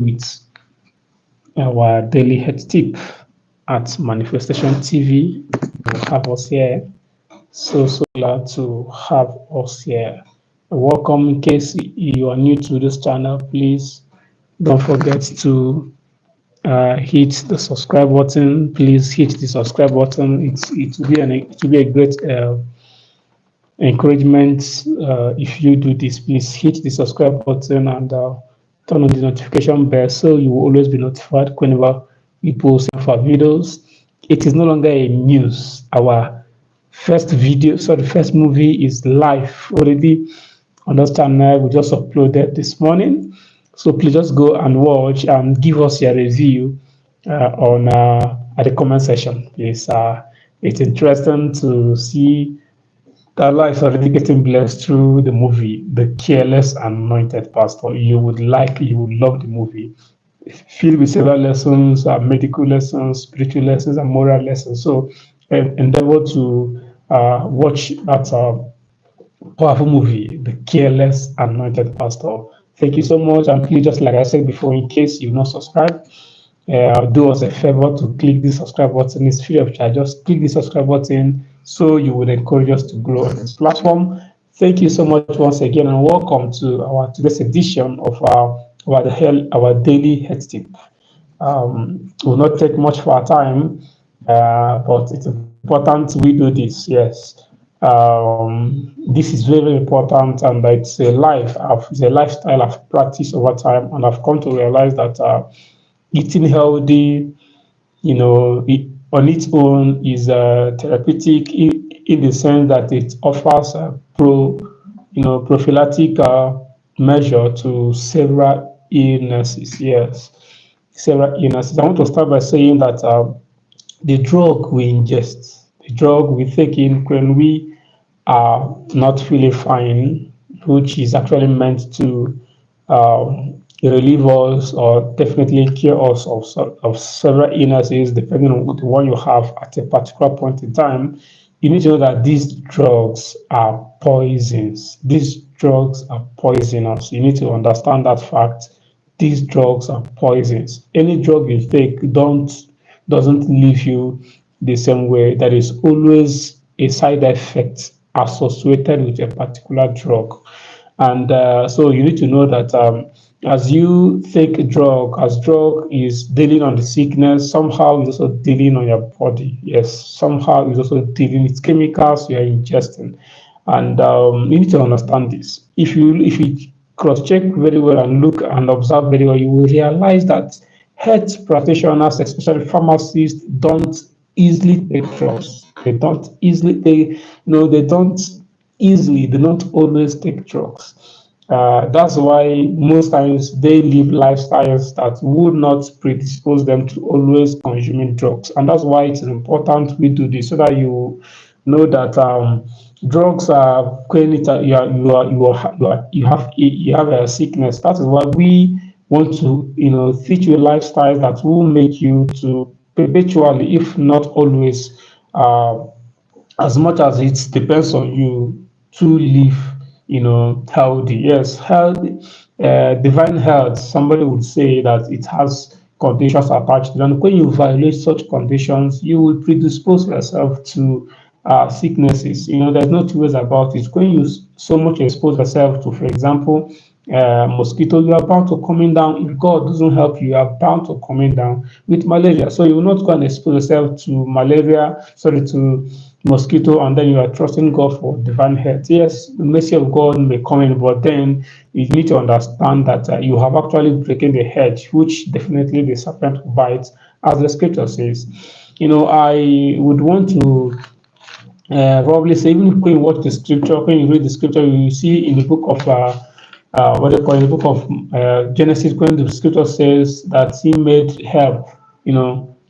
with our daily health tip at Manifestation TV. You have us here. So glad to have us here. Welcome. In case you are new to this channel, please don't forget to hit the subscribe button. Please hit the subscribe button. It will be a great encouragement if you do this. Please hit the subscribe button and turn on the notification bell so you will always be notified whenever we post our videos. It is no longer a news. Our first movie is live already on this channel. We just uploaded this morning. So please just go and watch and give us your review on at the comment section. Please, it's interesting to see that life is already getting blessed through the movie, The Careless Anointed Pastor. You would love the movie. Filled with several lessons, medical lessons, spiritual lessons, and moral lessons. So endeavor to watch that powerful movie, The Careless Anointed Pastor. Thank you so much. And please, just like I said before, in case you've not subscribed, do us a favor to click the subscribe button. It's free of charge. Just click the subscribe button so you would encourage us to grow on this platform. Thank you so much once again, and welcome to our today's edition of our daily health tip. Will not take much of our time, but it's important we do this. Yes, this is very important, and it's a lifestyle I've practiced over time, and I've come to realize that eating healthy, on its own is therapeutic in the sense that it offers a prophylactic measure to several illnesses. Yes, several illnesses. I want to start by saying that the drug we ingest, the drug we take in when we are not feeling fine, which is actually meant to relieve us or definitely cure us of several illnesses, depending on the one you have at a particular point in time. You need to know that these drugs are poisons. These drugs are poisonous. You need to understand that fact. These drugs are poisons. Any drug you take doesn't leave you the same way. There is always a side effect associated with a particular drug. And so you need to know that as you take a drug, as drug is dealing on the sickness, somehow it's also dealing on your body. Yes, somehow it's also dealing with chemicals you are ingesting. And you need to understand this. If you cross-check very well and look and observe very well, you will realize that health practitioners, especially pharmacists, don't easily take drugs. They don't always take drugs. That's why most times they live lifestyles that would not predispose them to always consuming drugs. And that's why it's important we do this so that you know that drugs are when you have a sickness. That is why we want to teach you a lifestyle that will make you to perpetually, if not always, as much as it depends on you, to live healthy. Yes, healthy, divine health. Somebody would say that it has conditions attached to it. And when you violate such conditions, you will predispose yourself to sicknesses. There's no two ways about it. When you so much expose yourself to, for example, mosquito, you are bound to coming down. If God doesn't help you, you are bound to coming down with malaria. So you will not go and expose yourself to to mosquito, and then you are trusting God for divine health. Yes, the mercy of God may come in, but then you need to understand that you have actually broken the hedge, which definitely the serpent will bite, as the scripture says. I would want to probably say, even when you watch the scripture, when you read the scripture, you see in the book of in the book of Genesis, when the scripture says that He made herb,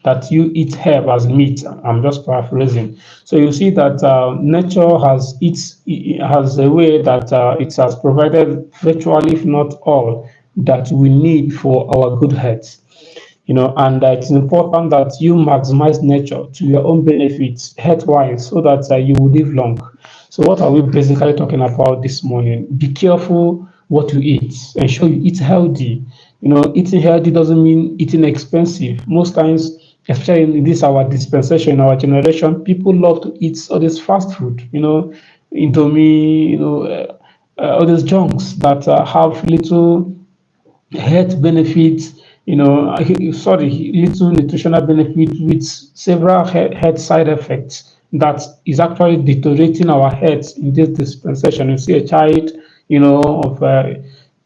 that you eat herb as meat. I'm just paraphrasing. So you see that nature has a way that it has provided virtually, if not all, that we need for our good health. And it's important that you maximize nature to your own benefits, health-wise, so that you will live long. So what are we basically talking about this morning? Be careful what you eat. Ensure you eat healthy. Eating healthy doesn't mean eating expensive. Most times, especially in this our dispensation, our generation, people love to eat all this fast food. Indomie, all these junks that have little health benefits, little nutritional benefit with several health side effects that is actually deteriorating our health in this dispensation. You see a child,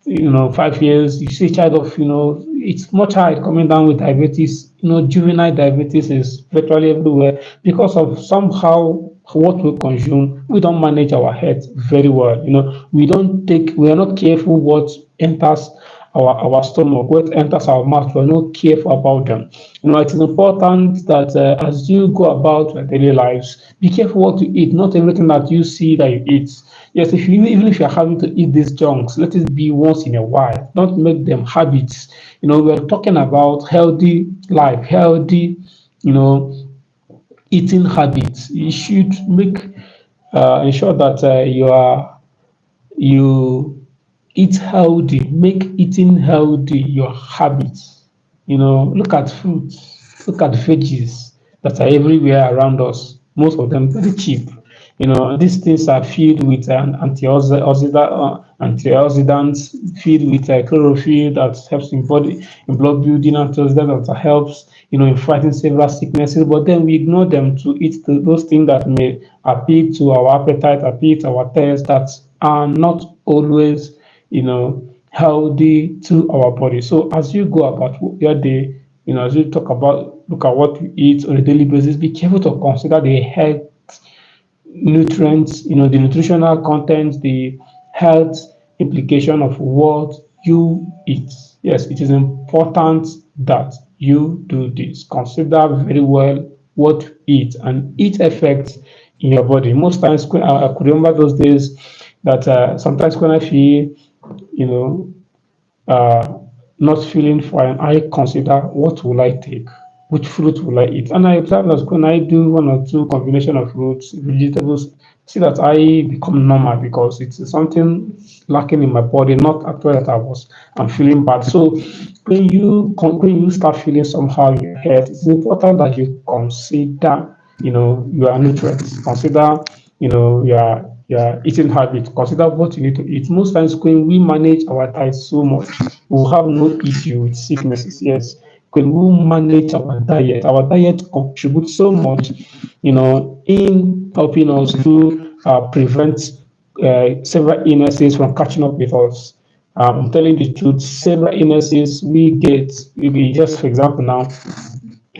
of 5 years, you see a child of, it's much high coming down with diabetes. Juvenile diabetes is virtually everywhere because of somehow what we consume. We don't manage our health very well. We are not careful what enters our stomach, what enters our mouth. We're not careful about them. It is important that as you go about your daily lives, be careful what you eat. Not everything that you see that you eat. Yes, even if you're having to eat these junks, let it be once in a while. Don't make them habits. We're talking about healthy life, healthy, you know, eating habits. You should make ensure that you eat healthy. Make eating healthy your habits. Look at fruits, look at veggies that are everywhere around us. Most of them very cheap. These things are filled with antioxidants, filled with chlorophyll that helps in blood building, antioxidants that helps, in fighting several sicknesses. But then we ignore them to eat those things that may appeal to our appetite, appeal to our taste, that are not always, healthy to our body. So as you go about your day, as you look at what you eat on a daily basis, be careful to consider the health nutrients, the nutritional content, the health implication of what you eat. Yes, it is important that you do this. Consider very well what you eat and its effects in your body. Most times, I could remember those days that sometimes when I feel, you know, uh, not feeling fine, I consider what will I take, which fruit will I eat, and I observe that when I do one or two combination of fruits, vegetables, see that I become normal because it's something lacking in my body, not actually that I'm feeling bad. So when you start feeling somehow in your head, it's important that you consider, your nutrients, consider, your eating habit, consider what you need to eat. Most times when we manage our diet so much, we'll have no issue with sicknesses. Yes, when we manage our diet contributes so much, in helping us to prevent several illnesses from catching up with us. I'm telling the truth, several illnesses we get, just for example now,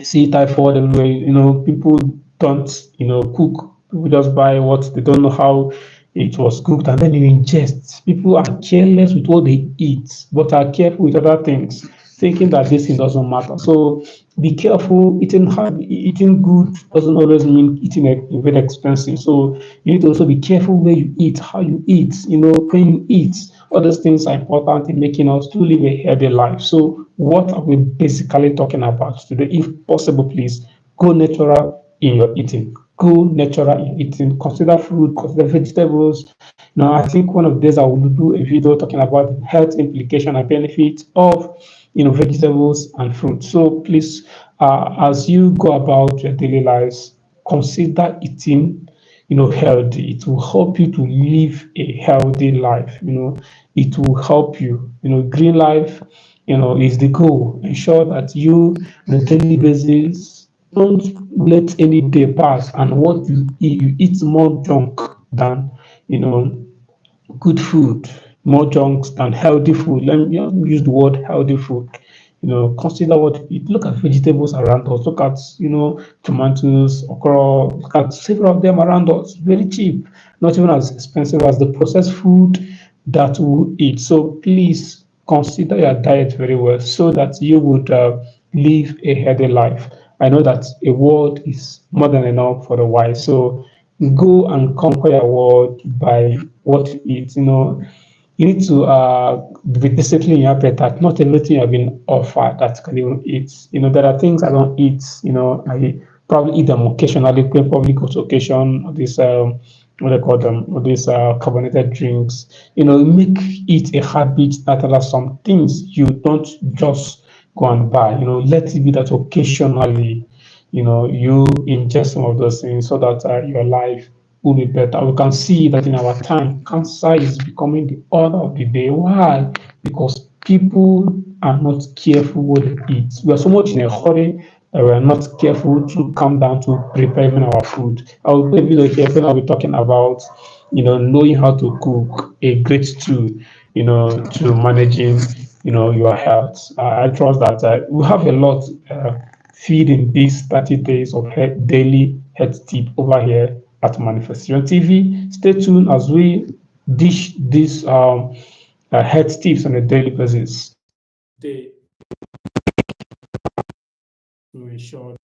see typhoid everywhere. People don't, cook. People just buy what they don't know how it was cooked and then you ingest. People are careless with what they eat, but are careful with other things, thinking that this thing doesn't matter. So be careful. Eating good doesn't always mean eating very expensive. So you need to also be careful where you eat, how you eat, when you eat. All those things are important in making us to live a healthy life. So what are we basically talking about today? If possible, please go natural in your eating. Go natural in eating. Consider fruit, consider vegetables. Now, I think one of the days I will do a video talking about health implication and benefits of vegetables and fruit. So please, as you go about your daily lives, consider eating healthy. It will help you to live a healthy life. It will help you. Green life, is the goal. Ensure that you on a daily basis don't let any day pass and what you eat more junk than you know good food, more junks than healthy food. Let me use the word healthy food. Consider what you eat. Look at vegetables around us. Look at, tomatoes, okra. Look at several of them around us. Very cheap, not even as expensive as the processed food that we eat. So please consider your diet very well so that you would live a healthy life. I know that a word is more than enough for the wise. So go and conquer your world by what you eat. You need to be disciplined in your appetite. Not everything you've been offered that can even eat. There are things I don't eat. I probably eat them occasionally. Can probably go to occasion. This what they call them, these carbonated drinks. Make it a habit that there are some things you don't just go and buy. Let it be that occasionally, you ingest some of those things so that your life will be better. We can see that in our time, cancer is becoming the order of the day. Why? Because people are not careful what they eat. We are so much in a hurry that we are not careful to come down to preparing our food. I will play a video here when I'll be talking about, knowing how to cook a great stew, to managing, your health. I trust that we have a lot feed in these 30 days of daily health tip over here at Manifestation TV. Stay tuned as we dish these health tips on a daily basis. They to ensure